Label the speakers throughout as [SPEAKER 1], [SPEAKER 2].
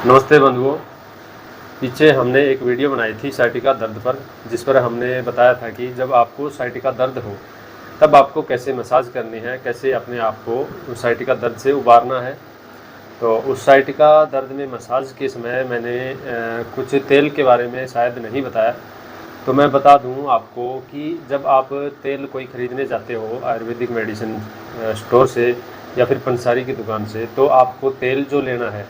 [SPEAKER 1] नमस्ते बंधुओं। पीछे हमने एक वीडियो बनाई थी साइटिका दर्द पर, जिस पर हमने बताया था कि जब आपको साइटिका दर्द हो तब आपको कैसे मसाज करनी है, कैसे अपने आप को उस साइटिका दर्द से उबारना है। तो उस साइटिका दर्द में मसाज के समय मैंने कुछ तेल के बारे में शायद नहीं बताया, तो मैं बता दूं आपको कि जब आप तेल कोई ख़रीदने जाते हो आयुर्वेदिक मेडिसिन स्टोर से या फिर पंसारी की दुकान से, तो आपको तेल जो लेना है,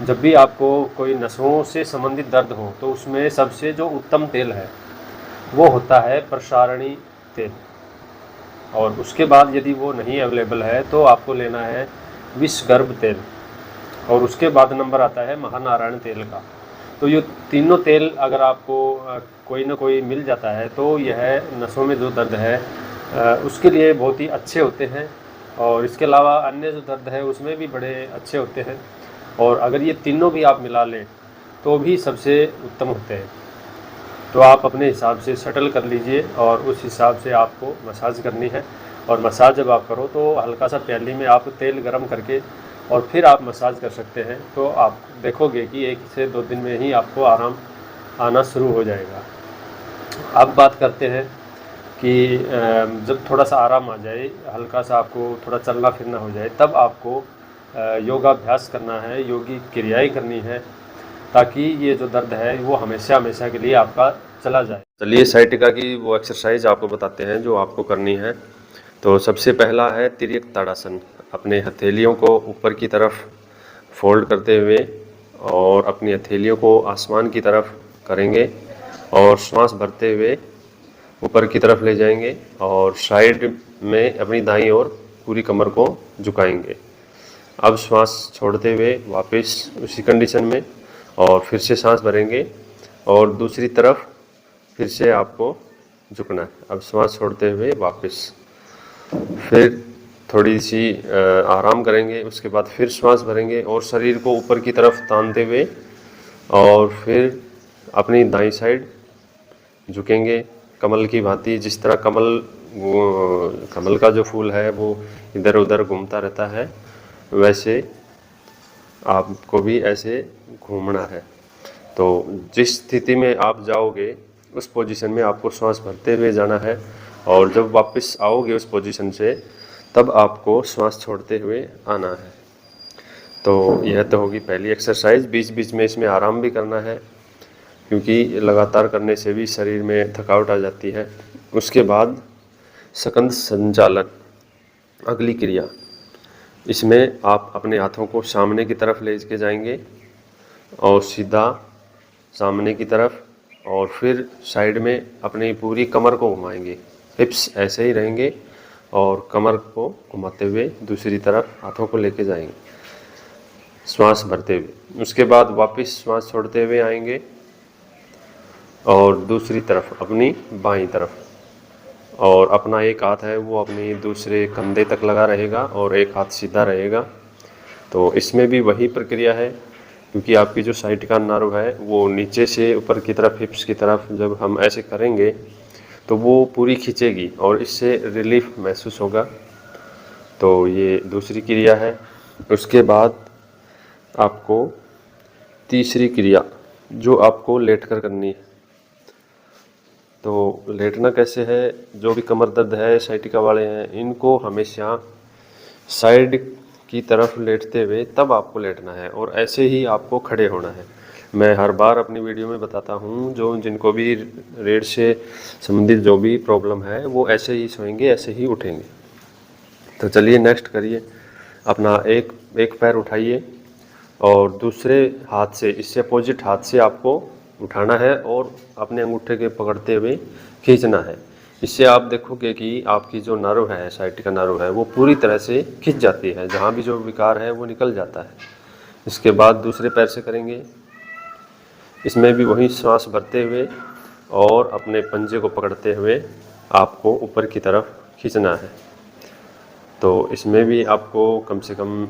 [SPEAKER 1] जब भी आपको कोई नसों से संबंधित दर्द हो तो उसमें सबसे जो उत्तम तेल है वो होता है प्रसारणी तेल। और उसके बाद यदि वो नहीं अवेलेबल है तो आपको लेना है विषगर्भ तेल, और उसके बाद नंबर आता है महानारायण तेल का। तो ये तीनों तेल अगर आपको कोई ना कोई मिल जाता है तो यह नसों में जो दर्द है उसके लिए बहुत ही अच्छे होते हैं, और इसके अलावा अन्य जो दर्द है उसमें भी बड़े अच्छे होते हैं। और अगर ये तीनों भी आप मिला लें तो भी सबसे उत्तम होते हैं। तो आप अपने हिसाब से शटल कर लीजिए और उस हिसाब से आपको मसाज करनी है। और मसाज जब आप करो तो हल्का सा प्याली में आप तेल गरम करके और फिर आप मसाज कर सकते हैं। तो आप देखोगे कि 1 से 2 दिन में ही आपको आराम आना शुरू हो जाएगा। अब बात करते हैं कि जब थोड़ा सा आराम आ जाए, हल्का सा आपको थोड़ा चलना फिरना हो जाए, तब आपको योगाभ्यास करना है, योगी क्रियाएं करनी है, ताकि ये जो दर्द है वो हमेशा हमेशा के लिए आपका चला जाए। चलिए साइटिका की वो एक्सरसाइज आपको बताते हैं जो आपको करनी है। तो सबसे पहला है तिर्यक ताड़ासन। अपने हथेलियों को ऊपर की तरफ फोल्ड करते हुए और अपनी हथेलियों को आसमान की तरफ करेंगे और श्वास भरते हुए ऊपर की तरफ ले जाएंगे और साइड में अपनी दाईं ओर पूरी कमर को झुकाएंगे। अब श्वास छोड़ते हुए वापस उसी कंडीशन में और फिर से सांस भरेंगे और दूसरी तरफ फिर से आपको झुकना है। अब श्वास छोड़ते हुए वापस, फिर थोड़ी सी आराम करेंगे, उसके बाद फिर श्वास भरेंगे और शरीर को ऊपर की तरफ तानते हुए और फिर अपनी दाईं साइड झुकेंगे कमल की भांति। जिस तरह कमल का जो फूल है वो इधर उधर घूमता रहता है, वैसे आपको भी ऐसे घूमना है। तो जिस स्थिति में आप जाओगे उस पोजीशन में आपको श्वास भरते हुए जाना है, और जब वापस आओगे उस पोजीशन से तब आपको श्वास छोड़ते हुए आना है। तो यह तो होगी पहली एक्सरसाइज। बीच बीच में इसमें आराम भी करना है, क्योंकि लगातार करने से भी शरीर में थकावट आ जाती है। उसके बाद स्कंद संचालन, अगली क्रिया। इसमें आप अपने हाथों को सामने की तरफ ले के जाएंगे और सीधा सामने की तरफ, और फिर साइड में अपनी पूरी कमर को घुमाएंगे। हिप्स ऐसे ही रहेंगे और कमर को घुमाते हुए दूसरी तरफ हाथों को लेके जाएंगे श्वास भरते हुए। उसके बाद वापस श्वास छोड़ते हुए आएंगे और दूसरी तरफ अपनी बाईं तरफ, और अपना एक हाथ है वो अपनी दूसरे कंधे तक लगा रहेगा और एक हाथ सीधा रहेगा। तो इसमें भी वही प्रक्रिया है, क्योंकि आपकी जो साइटिका नर्व है वो नीचे से ऊपर की तरफ हिप्स की तरफ जब हम ऐसे करेंगे तो वो पूरी खींचेगी और इससे रिलीफ महसूस होगा। तो ये दूसरी क्रिया है। उसके बाद आपको तीसरी क्रिया जो आपको लेटकर करनी है। तो लेटना कैसे है, जो भी कमर दर्द है साइटिका वाले हैं इनको हमेशा साइड की तरफ लेटते हुए तब आपको लेटना है, और ऐसे ही आपको खड़े होना है। मैं हर बार अपनी वीडियो में बताता हूँ, जिनको भी रीढ़ से संबंधित जो भी प्रॉब्लम है वो ऐसे ही सोएंगे, ऐसे ही उठेंगे। तो चलिए नेक्स्ट करिए। अपना एक पैर उठाइए और दूसरे हाथ से, इससे अपोजिट हाथ से आपको उठाना है और अपने अंगूठे के पकड़ते हुए खींचना है। इससे आप देखोगे कि आपकी जो नर्व है, साइटिका नर्व है, वो पूरी तरह से खिंच जाती है, जहाँ भी जो विकार है वो निकल जाता है। इसके बाद दूसरे पैर से करेंगे। इसमें भी वही श्वास भरते हुए और अपने पंजे को पकड़ते हुए आपको ऊपर की तरफ खींचना है। तो इसमें भी आपको कम से कम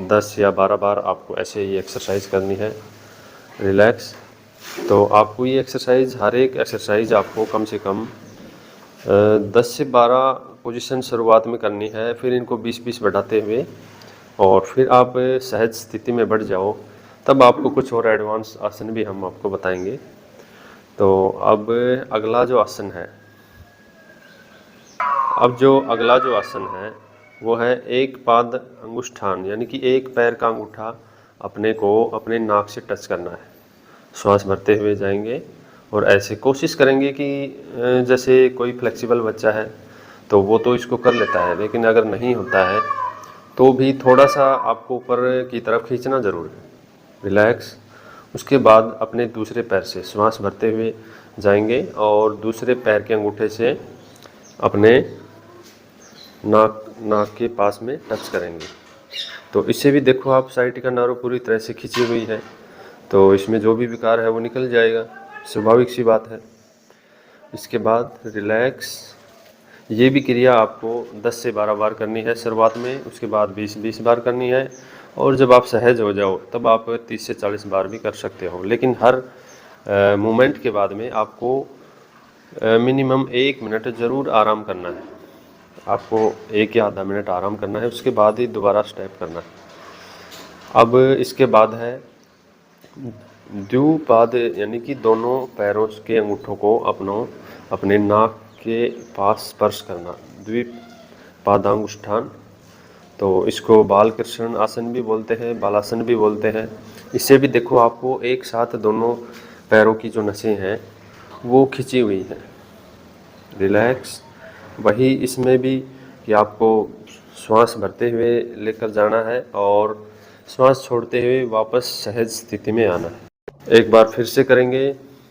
[SPEAKER 1] 10 या 12 बार आपको ऐसे ही एक्सरसाइज करनी है, रिलैक्स। तो आपको ये एक्सरसाइज, हर एक एक्सरसाइज आपको कम से कम 10 से 12 पोजीशन शुरुआत में करनी है, फिर इनको 20-20 बढ़ाते हुए, और फिर आप सहज स्थिति में बढ़ जाओ तब आपको कुछ और एडवांस आसन भी हम आपको बताएंगे। तो अब अगला जो आसन है, वो है एक पाद अंगुष्ठान, यानी कि एक पैर का अंगूठा अपने को अपने नाक से टच करना है। श्वास भरते हुए जाएंगे और ऐसे कोशिश करेंगे कि जैसे कोई फ्लेक्सिबल बच्चा है तो वो तो इसको कर लेता है, लेकिन अगर नहीं होता है तो भी थोड़ा सा आपको ऊपर की तरफ खींचना ज़रूर है। रिलैक्स। उसके बाद अपने दूसरे पैर से श्वास भरते हुए जाएंगे और दूसरे पैर के अंगूठे से अपने नाक के पास में टच करेंगे। तो इससे भी देखो आप साइटिका नर्व पूरी तरह से खिंची हुई है, तो इसमें जो भी विकार है वो निकल जाएगा, स्वाभाविक सी बात है। इसके बाद रिलैक्स। ये भी क्रिया आपको 10 से 12 बार करनी है शुरुआत में, उसके बाद 20-20 बार करनी है, और जब आप सहज हो जाओ तब आप 30 से 40 बार भी कर सकते हो। लेकिन हर मूवमेंट के बाद में आपको मिनिमम 1 मिनट ज़रूर आराम करना है। आपको 1 या आधा मिनट आराम करना है, उसके बाद ही दोबारा स्टेप करना है। अब इसके बाद है द्विपाद, यानी कि दोनों पैरों के अंगूठों को अपने नाक के पास स्पर्श करना, द्विपादांगुष्ठान। तो इसको बालकृष्ण आसन भी बोलते हैं, बालासन भी बोलते हैं। इससे भी देखो आपको एक साथ दोनों पैरों की जो नसें हैं वो खिंची हुई हैं। रिलैक्स। वही इसमें भी कि आपको श्वास भरते हुए लेकर जाना है और श्वास छोड़ते हुए वापस सहज स्थिति में आना है। एक बार फिर से करेंगे,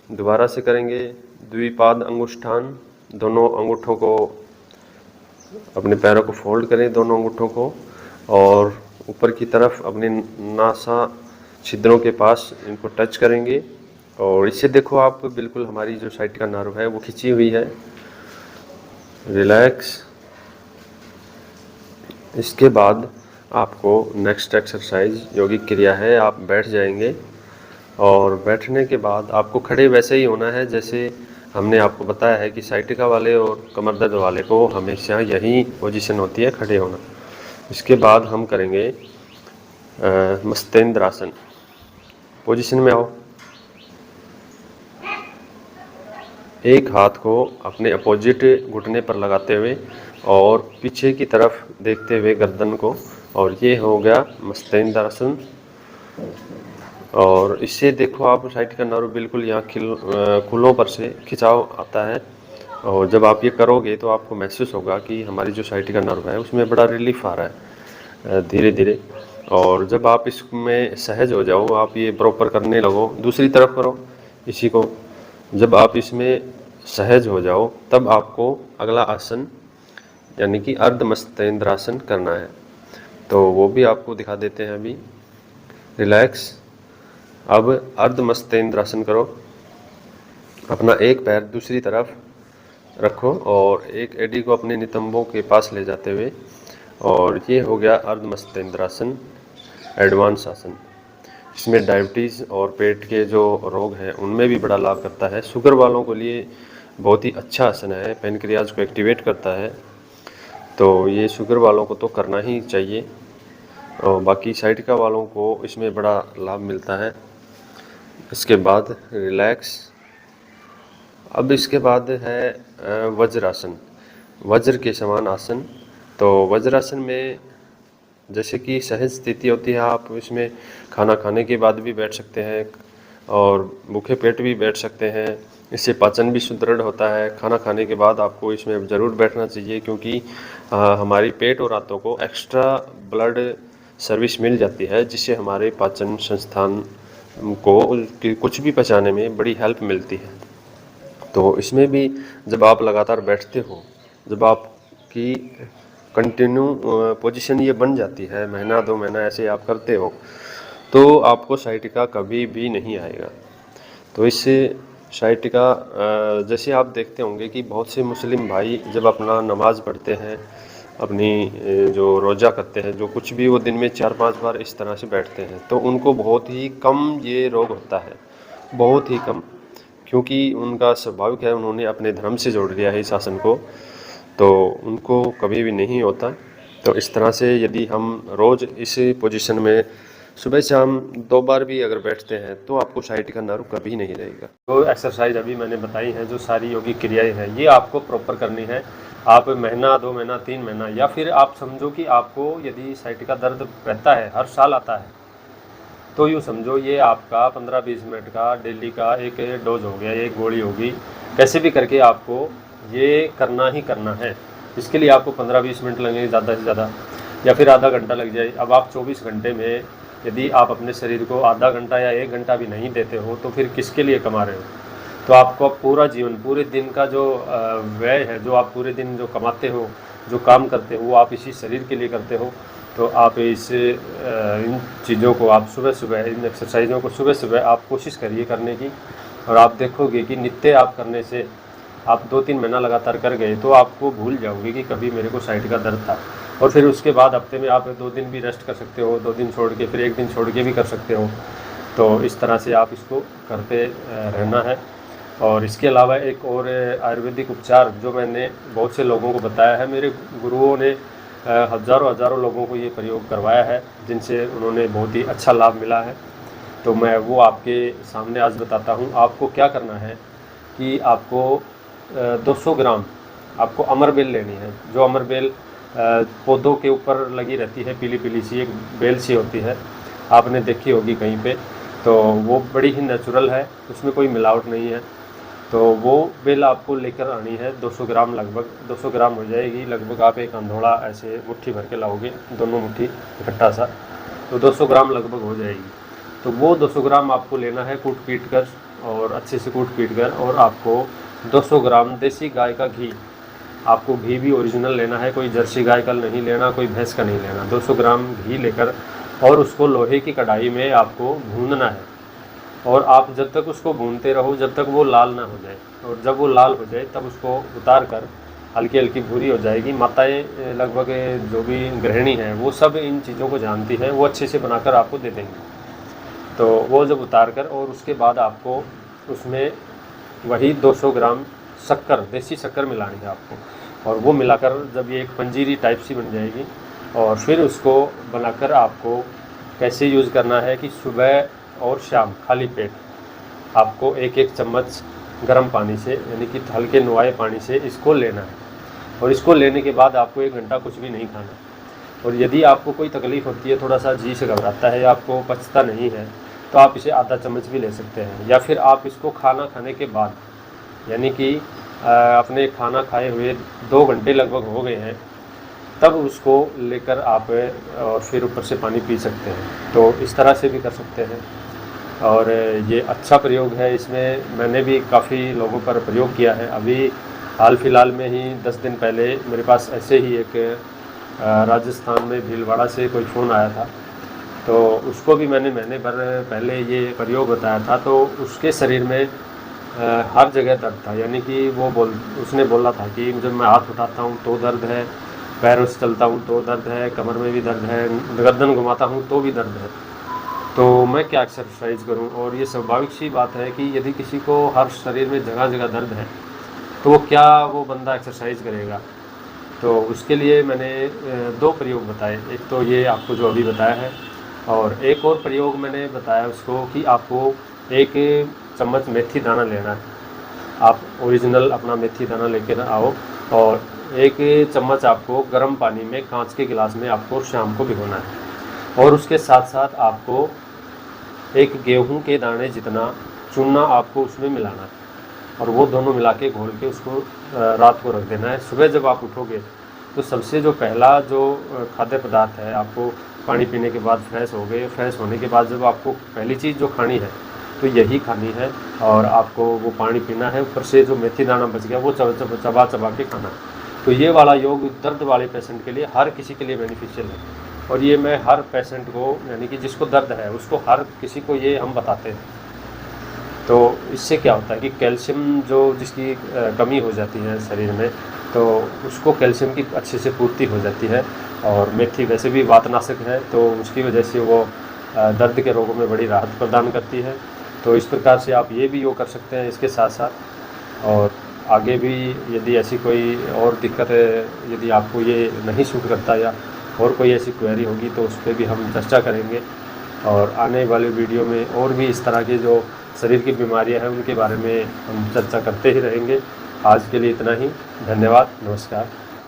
[SPEAKER 1] दोबारा से करेंगे। द्विपाद अंगुष्ठान, दोनों अंगूठों को, अपने पैरों को फोल्ड करें दोनों अंगूठों को, और ऊपर की तरफ अपने नासा छिद्रों के पास इनको टच करेंगे। और इससे देखो आप बिल्कुल हमारी जो साइटिका नर्व है वो खिंची हुई है। रिलैक्स। इसके बाद आपको नेक्स्ट एक्सरसाइज योगिक क्रिया है, आप बैठ जाएंगे और बैठने के बाद आपको खड़े वैसे ही होना है जैसे हमने आपको बताया है कि साइटिका वाले और कमर दर्द वाले को हमेशा यही पोजीशन होती है, खड़े होना। इसके बाद हम करेंगे मस्तेंद्र आसन। पोजीशन में आओ। एक हाथ को अपने अपोजिट घुटने पर लगाते हुए और पीछे की तरफ देखते हुए गर्दन को, और ये हो गया मस्तेंद्र आसन। और इससे देखो आप साइटिका नर्व बिल्कुल यहाँ खुलों पर से खिंचाव आता है, और जब आप ये करोगे तो आपको महसूस होगा कि हमारी जो साइटिका नर्व है उसमें बड़ा रिलीफ आ रहा है धीरे धीरे। और जब आप इसमें सहज हो जाओ, आप ये प्रॉपर करने लगो, दूसरी तरफ करो इसी को। जब आप इसमें सहज हो जाओ तब आपको अगला आसन यानी कि अर्धमस्तेंद्रासन करना है, तो वो भी आपको दिखा देते हैं अभी। रिलैक्स। अब अर्धमस्तेंद्रासन करो। अपना एक पैर दूसरी तरफ रखो और एक एडी को अपने नितंबों के पास ले जाते हुए, और ये हो गया अर्धमस्तेंद्रासन, एडवांस आसन। इसमें डायबिटीज़ और पेट के जो रोग हैं उनमें भी बड़ा लाभ करता है। शुगर वालों के लिए बहुत ही अच्छा आसन है, पेनक्रियाज को एक्टिवेट करता है, तो ये शुगर वालों को तो करना ही चाहिए, और बाकी साइटिका वालों को इसमें बड़ा लाभ मिलता है। इसके बाद रिलैक्स। अब इसके बाद है वज्रासन, वज्र के समान आसन। तो वज्रासन में जैसे कि सहज स्थिति होती है, आप इसमें खाना खाने के बाद भी बैठ सकते हैं और भूखे पेट भी बैठ सकते हैं। इससे पाचन भी सुदृढ़ होता है। खाना खाने के बाद आपको इसमें ज़रूर बैठना चाहिए, क्योंकि हमारी पेट और आंतों को एक्स्ट्रा ब्लड सर्विस मिल जाती है, जिससे हमारे पाचन संस्थान को कुछ भी पचाने में बड़ी हेल्प मिलती है। तो इसमें भी जब आप लगातार बैठते हो, जब आपकी कंटिन्यू पोजीशन ये बन जाती है, महीना 2 महीना ऐसे आप करते हो, तो आपको साइटिका कभी भी नहीं आएगा। तो इससे साइटिका जैसे आप देखते होंगे कि बहुत से मुस्लिम भाई जब अपना नमाज़ पढ़ते हैं, अपनी जो रोज़ा करते हैं, जो कुछ भी, वो दिन में 4-5 बार इस तरह से बैठते हैं, तो उनको बहुत ही कम ये रोग होता है, बहुत ही कम, क्योंकि उनका स्वाभाविक है, उन्होंने अपने धर्म से जोड़ लिया है इस आसन को, तो उनको कभी भी नहीं होता। तो इस तरह से यदि हम रोज़ इस पोजीशन में सुबह शाम 2 बार भी अगर बैठते हैं तो आपको साइटिका नर्व कभी नहीं रहेगा। तो एक्सरसाइज अभी मैंने बताई हैं, जो सारी योगिक क्रियाएं हैं, ये आपको प्रॉपर करनी है। आप महीना, 2 महीना, 3 महीना, या फिर आप समझो कि आपको यदि साइटिका दर्द रहता है, हर साल आता है, तो यूँ समझो ये आपका 15-20 मिनट का डेली का एक डोज हो गया, एक गोली होगी। कैसे भी करके आपको ये करना ही करना है। इसके लिए आपको 15-20 मिनट लगेंगे ज़्यादा से ज़्यादा, या फिर आधा घंटा लग जाए। अब आप 24 घंटे में यदि आप अपने शरीर को आधा घंटा या 1 घंटा भी नहीं देते हो, तो फिर किसके लिए कमा रहे हो? तो आपको पूरा जीवन, पूरे दिन का जो व्यय है, जो आप पूरे दिन जो कमाते हो, जो काम करते हो, वो आप इसी शरीर के लिए करते हो। तो आप इन चीज़ों को आप सुबह-सुबह, इन एक्सरसाइज़ों को सुबह-सुबह आप कोशिश करिए करने की, और आप देखोगे कि नित्य आप करने से, आप 2-3 महीना लगातार कर गए तो आपको भूल जाओगे कि कभी मेरे को साइटिका दर्द था। और फिर उसके बाद हफ्ते में आप 2 दिन भी रेस्ट कर सकते हो, 2 दिन छोड़ के, फिर 1 दिन छोड़ के भी कर सकते हो। तो इस तरह से आप इसको करते रहना है। और इसके अलावा एक और आयुर्वेदिक उपचार जो मैंने बहुत से लोगों को बताया है, मेरे गुरुओं ने हज़ारों लोगों को ये प्रयोग करवाया है, जिनसे उन्होंने बहुत ही अच्छा लाभ मिला है। तो मैं वो आपके सामने आज बताता हूँ। आपको क्या करना है कि आपको 200 ग्राम आपको अमरबेल लेनी है। जो अमरबेल पौधों के ऊपर लगी रहती है, पीली पीली सी एक बेल सी होती है, आपने देखी होगी कहीं पे। तो वो बड़ी ही नेचुरल है, उसमें कोई मिलावट नहीं है। तो वो बेल आपको लेकर आनी है, 200 ग्राम, लगभग 200 ग्राम हो जाएगी। लगभग आप एक अंधोड़ा ऐसे मुट्ठी भर के लाओगे, दोनों मुट्ठी इकट्ठा सा, तो 200 ग्राम लगभग हो जाएगी। तो वो 200 ग्राम आपको लेना है कूट पीट कर, और अच्छे से कूट पीट कर। और आपको 200 ग्राम देसी गाय का घी, आपको घी भी ओरिजिनल लेना है, कोई जर्सी गाय का नहीं लेना, कोई भैंस का नहीं लेना। 200 ग्राम घी लेकर, और उसको लोहे की कढ़ाई में आपको भूनना है। और आप जब तक उसको भूनते रहो, जब तक वो लाल ना हो जाए। और जब वो लाल हो जाए तब उसको उतार कर, हल्की हल्की भूरी हो जाएगी। माताएं लगभग जो भी गृहिणी हैं, वो सब इन चीज़ों को जानती हैं, वो अच्छे से बनाकर आपको दे देंगी। तो वो जब उतार कर, और उसके बाद आपको उसमें वही 200 ग्राम शक्कर, देसी शक्कर मिलानी है आपको। और वो मिलाकर जब ये एक पंजीरी टाइप सी बन जाएगी, और फिर उसको बनाकर आपको कैसे यूज़ करना है कि सुबह और शाम खाली पेट आपको 1-1 चम्मच गर्म पानी से, यानी कि हल्के नुआए पानी से इसको लेना है। और इसको लेने के बाद आपको 1 घंटा कुछ भी नहीं खाना। और यदि आपको कोई तकलीफ़ होती है, थोड़ा सा जी से घबराता है, या आपको पचता नहीं है, तो आप इसे आधा चम्मच भी ले सकते हैं। या फिर आप इसको खाना खाने के बाद, यानी कि अपने खाना खाए हुए 2 घंटे लगभग हो गए हैं, तब उसको लेकर आप और फिर ऊपर से पानी पी सकते हैं। तो इस तरह से भी कर सकते हैं। और ये अच्छा प्रयोग है। इसमें मैंने भी काफ़ी लोगों पर प्रयोग किया है। अभी हाल फिलहाल में ही 10 दिन पहले मेरे पास ऐसे ही एक राजस्थान में भीलवाड़ा से कोई फ़ोन आया था। तो उसको भी मैंने महीने भर पहले ये प्रयोग बताया था। तो उसके शरीर में हर जगह दर्द था, यानी कि उसने बोला था कि जब मैं हाथ उठाता हूँ तो दर्द है, पैरों से चलता हूँ तो दर्द है, कमर में भी दर्द है, गर्दन घुमाता हूँ तो भी दर्द है। तो मैं क्या एक्सरसाइज करूं? और ये स्वाभाविक सी बात है कि यदि किसी को हर शरीर में जगह जगह दर्द है, तो वो बंदा एक्सरसाइज करेगा? तो उसके लिए मैंने 2 प्रयोग बताए। एक तो ये आपको जो अभी बताया है, और एक और प्रयोग मैंने बताया उसको कि आपको 1 चम्मच मेथी दाना लेना है। आप ओरिजिनल अपना मेथी दाना लेकर आओ, और 1 चम्मच आपको गर्म पानी में, कांच के गिलास में आपको शाम को भिगोना है। और उसके साथ साथ आपको 1 गेहूं के दाने जितना चूना आपको उसमें मिलाना है, और वो दोनों मिला के घोल के उसको रात को रख देना है। सुबह जब आप उठोगे तो सबसे जो पहला जो खाद्य पदार्थ है, आपको पानी पीने के बाद फ्रेश हो गए, फ्रेश होने के बाद जब आपको पहली चीज़ जो खानी है तो यही खानी है, और आपको वो पानी पीना है। ऊपर से जो मेथी दाना बच गया वो चबा चबा के खाना है। तो ये वाला योग दर्द वाले पेशेंट के लिए, हर किसी के लिए बेनिफिशियल है। और ये मैं हर पेशेंट को, यानी कि जिसको दर्द है उसको, हर किसी को ये हम बताते हैं। तो इससे क्या होता है कि कैल्शियम जो जिसकी कमी हो जाती है शरीर में, तो उसको कैल्शियम की अच्छे से पूर्ति हो जाती है। और मेथी वैसे भी वातनाशक है, तो उसकी वजह से वो दर्द के रोगों में बड़ी राहत प्रदान करती है। तो इस प्रकार से आप ये भी योग कर सकते हैं इसके साथ साथ। और आगे भी यदि ऐसी कोई और दिक्कत है, यदि आपको ये नहीं सूट करता, या और कोई ऐसी क्वेरी होगी, तो उस पर भी हम चर्चा करेंगे। और आने वाले वीडियो में और भी इस तरह की जो शरीर की बीमारियां हैं उनके बारे में हम चर्चा करते ही रहेंगे। आज के लिए इतना ही। धन्यवाद। नमस्कार।